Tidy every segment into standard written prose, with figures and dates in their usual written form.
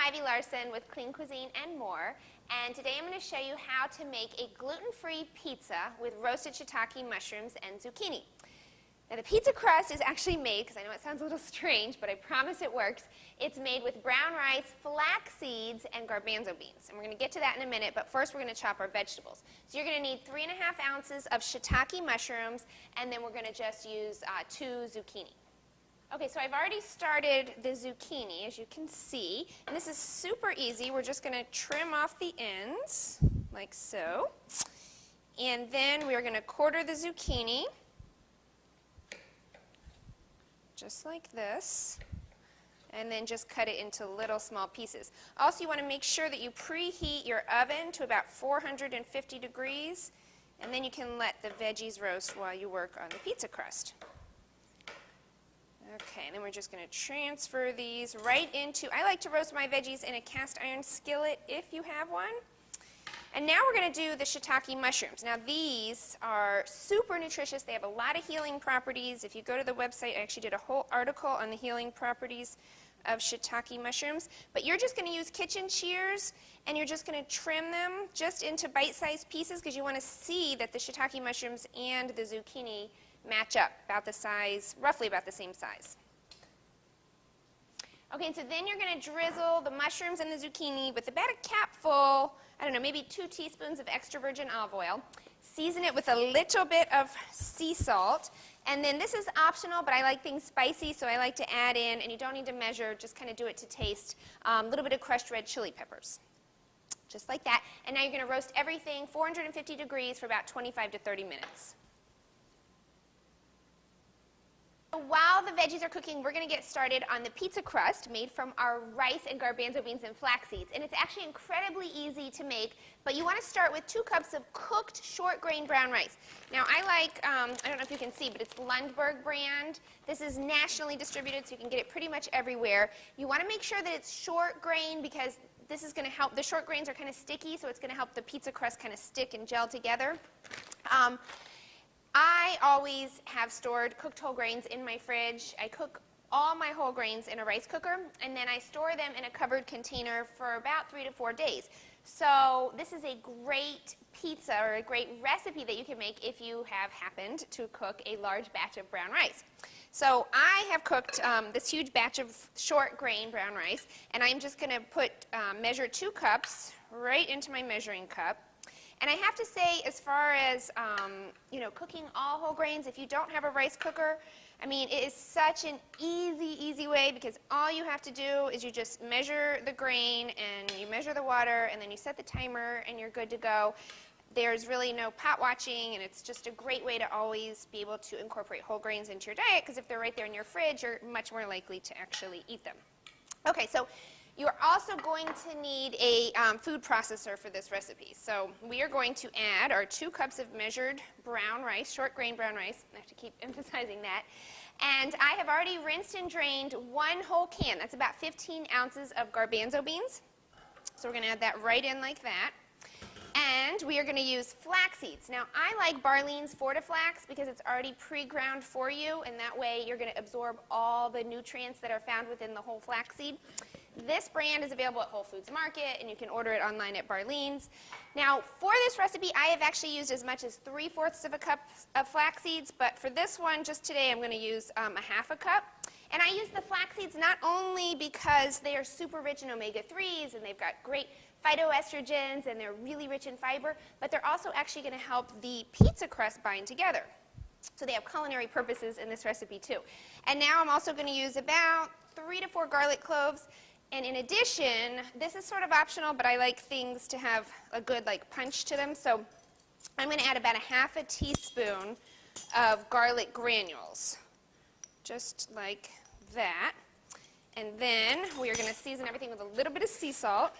Ivy Larson with Clean Cuisine and more, and today I'm going to show you how to make a gluten-free pizza with roasted shiitake mushrooms and zucchini. Now the pizza crust is actually made, because I know it sounds a little strange, but I promise it works. It's made with brown rice, flax seeds, and garbanzo beans. And we're going to get to that in a minute, but first we're going to chop our vegetables. So you're going to need 3.5 ounces of shiitake mushrooms, and then we're going to just use 2 zucchini. Okay, so I've already started the zucchini, as you can see, and this is super easy. We're just going to trim off the ends, like so, and then we're going to quarter the zucchini, just like this, and then just cut it into little small pieces. Also, you want to make sure that you preheat your oven to about 450 degrees, and then you can let the veggies roast while you work on the pizza crust. Okay, and then we're just going to transfer these right into, I like to roast my veggies in a cast iron skillet if you have one. And now we're going to do the shiitake mushrooms. Now these are super nutritious. They have a lot of healing properties. If you go to the website, I actually did a whole article on the healing properties of shiitake mushrooms. But you're just going to use kitchen shears, and you're just going to trim them just into bite-sized pieces because you want to see that the shiitake mushrooms and the zucchini match up about the size, roughly about the same size. Okay, and so then you're going to drizzle the mushrooms and the zucchini with about a capful, I don't know, maybe 2 teaspoons of extra virgin olive oil. Season it with a little bit of sea salt. And then this is optional, but I like things spicy, so I like to add in, and you don't need to measure, just kind of do it to taste, a little bit of crushed red chili peppers. Just like that. And now you're going to roast everything 450 degrees for about 25 to 30 minutes. While the veggies are cooking, we're going to get started on the pizza crust made from our rice and garbanzo beans and flax seeds. And it's actually incredibly easy to make, but you want to start with 2 cups of cooked short grain brown rice. Now I like, I don't know if you can see, but it's Lundberg brand. This is nationally distributed, so you can get it pretty much everywhere. You want to make sure that it's short grain because this is going to help, the short grains are kind of sticky, so it's going to help the pizza crust kind of stick and gel together. I always have stored cooked whole grains in my fridge. I cook all my whole grains in a rice cooker, and then I store them in a covered container for about 3 to 4 days. So this is a great pizza or a great recipe that you can make if you have happened to cook a large batch of brown rice. So I have cooked this huge batch of short grain brown rice, and I'm just going to put measure 2 cups right into my measuring cup. And I have to say, as far as, cooking all whole grains, if you don't have a rice cooker, I mean, it is such an easy way because all you have to do is you just measure the grain and you measure the water and then you set the timer and you're good to go. There's really no pot watching, and it's just a great way to always be able to incorporate whole grains into your diet because if they're right there in your fridge, you're much more likely to actually eat them. Okay, so you're also going to need a food processor for this recipe. So we are going to add our 2 cups of measured brown rice, short grain brown rice. I have to keep emphasizing that. And I have already rinsed and drained 1 whole can. That's about 15 ounces of garbanzo beans. So we're going to add that right in like that. And we are going to use flax seeds. Now, I like Barlean's Fortiflax because it's already pre-ground for you, and that way you're going to absorb all the nutrients that are found within the whole flaxseed. This brand is available at Whole Foods Market, and you can order it online at Barlean's. Now, for this recipe, I have actually used as much as 3/4 of a cup of flax seeds, but for this one, just today, I'm going to use a 1/2 cup. And I use the flax seeds not only because they are super rich in omega-3s, and they've got great phytoestrogens, and they're really rich in fiber, but they're also actually going to help the pizza crust bind together. So they have culinary purposes in this recipe, too. And now I'm also going to use about 3 to 4 garlic cloves. And in addition, this is sort of optional, but I like things to have a good punch to them. So I'm going to add about 1/2 teaspoon of garlic granules, just like that. And then we are going to season everything with a little bit of sea salt,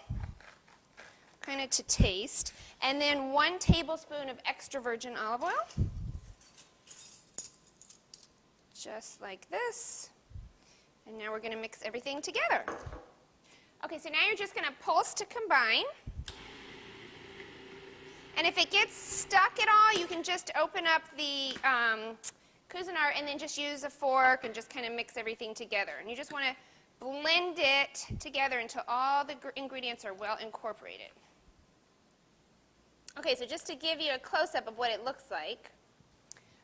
kind of to taste. And then 1 tablespoon of extra virgin olive oil, just like this. And now we're going to mix everything together. Okay, so now you're just going to pulse to combine. And if it gets stuck at all, you can just open up the Cuisine and then just use a fork and just kind of mix everything together. And you just want to blend it together until all the ingredients are well incorporated. Okay, so just to give you a close-up of what it looks like.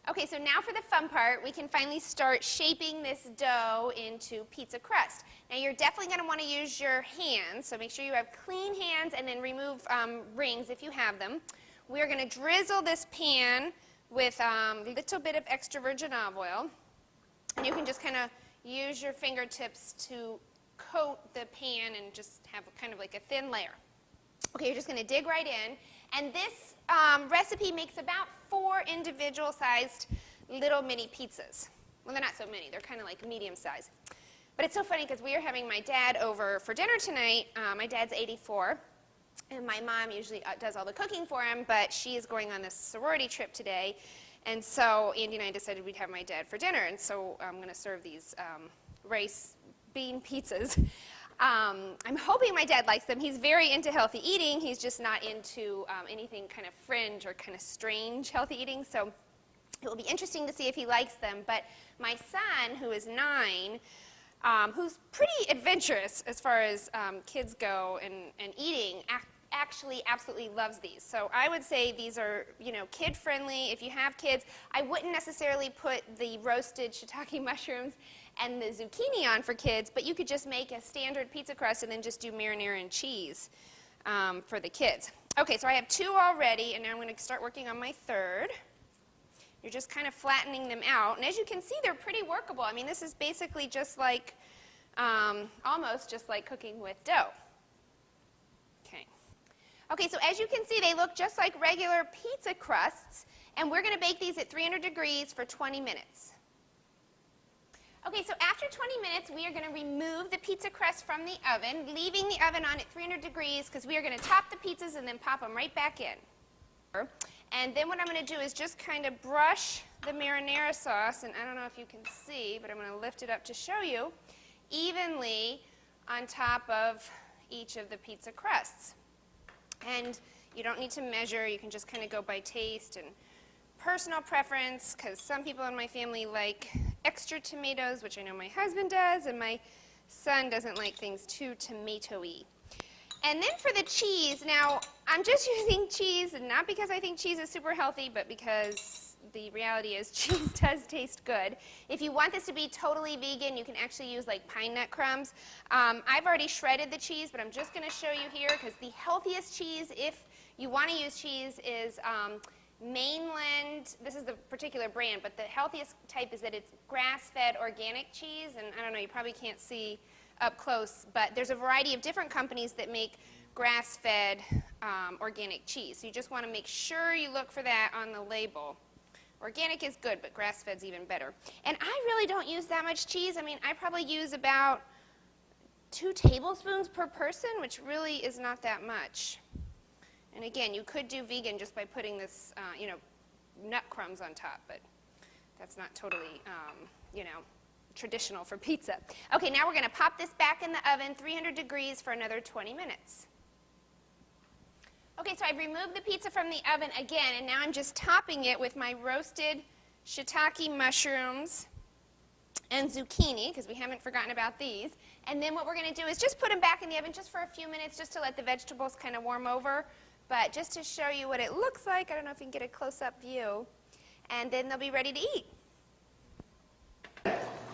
Okay, so now for the fun part, we can finally start shaping this dough into pizza crust. Now you're definitely going to want to use your hands, so make sure you have clean hands and then remove rings if you have them. We're going to drizzle this pan with a little bit of extra virgin olive oil, and you can just kind of use your fingertips to coat the pan and just have kind of like a thin layer. Okay, you're just going to dig right in. And this recipe makes about 4 individual-sized little mini pizzas. Well, they're not so many. They're kind of like medium-sized. But it's so funny because we are having my dad over for dinner tonight. My dad's 84, and my mom usually does all the cooking for him, but she is going on this sorority trip today. And so Andy and I decided we'd have my dad for dinner, and so I'm going to serve these rice bean pizzas. I'm hoping my dad likes them. He's very into healthy eating. He's just not into anything kind of fringe or kind of strange healthy eating. So it will be interesting to see if he likes them. But my son, who is 9, who's pretty adventurous as far as kids go and eating, actually absolutely loves these. So I would say these are, kid-friendly. If you have kids, I wouldn't necessarily put the roasted shiitake mushrooms and the zucchini on for kids, but you could just make a standard pizza crust and then just do marinara and cheese for the kids. Okay, so I have 2 already, and now I'm going to start working on my 3rd. You're just kind of flattening them out, and as you can see, they're pretty workable. I mean, this is basically just like, almost just like cooking with dough. Okay, so as you can see, they look just like regular pizza crusts, and we're going to bake these at 300 degrees for 20 minutes. Okay, so after 20 minutes, we are going to remove the pizza crust from the oven, leaving the oven on at 300 degrees because we are going to top the pizzas and then pop them right back in. And then what I'm going to do is just kind of brush the marinara sauce, and I don't know if you can see, but I'm going to lift it up to show you, evenly on top of each of the pizza crusts. And you don't need to measure. You can just kind of go by taste and personal preference, because some people in my family like extra tomatoes, which I know my husband does, and my son doesn't like things too tomato-y. And then for the cheese, now I'm just using cheese, and not because I think cheese is super healthy, but because the reality is cheese does taste good. If you want this to be totally vegan, you can actually use like pine nut crumbs. I've already shredded the cheese, but I'm just going to show you here because the healthiest cheese, if you want to use cheese, is Mainland. This is the particular brand, but the healthiest type is that it's grass-fed organic cheese, and I don't know, you probably can't see up close, but there's a variety of different companies that make grass-fed organic cheese. So you just want to make sure you look for that on the label. Organic is good, but grass-fed's even better. And I really don't use that much cheese. I mean, I probably use about 2 tablespoons per person, which really is not that much. And again, you could do vegan just by putting this, nut crumbs on top, but that's not totally, traditional for pizza. Okay, now we're going to pop this back in the oven, 300 degrees for another 20 minutes. Okay, so I've removed the pizza from the oven again, and now I'm just topping it with my roasted shiitake mushrooms and zucchini, because we haven't forgotten about these. And then what we're going to do is just put them back in the oven just for a few minutes, just to let the vegetables kind of warm over. But just to show you what it looks like, I don't know if you can get a close-up view, and then they'll be ready to eat.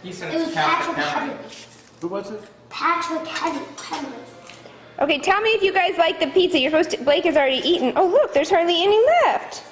He said it's Patrick Henry. Who was it? Patrick Henry. Okay, tell me if you guys like the pizza. You're supposed to, Blake has already eaten. Oh, look, there's hardly any left.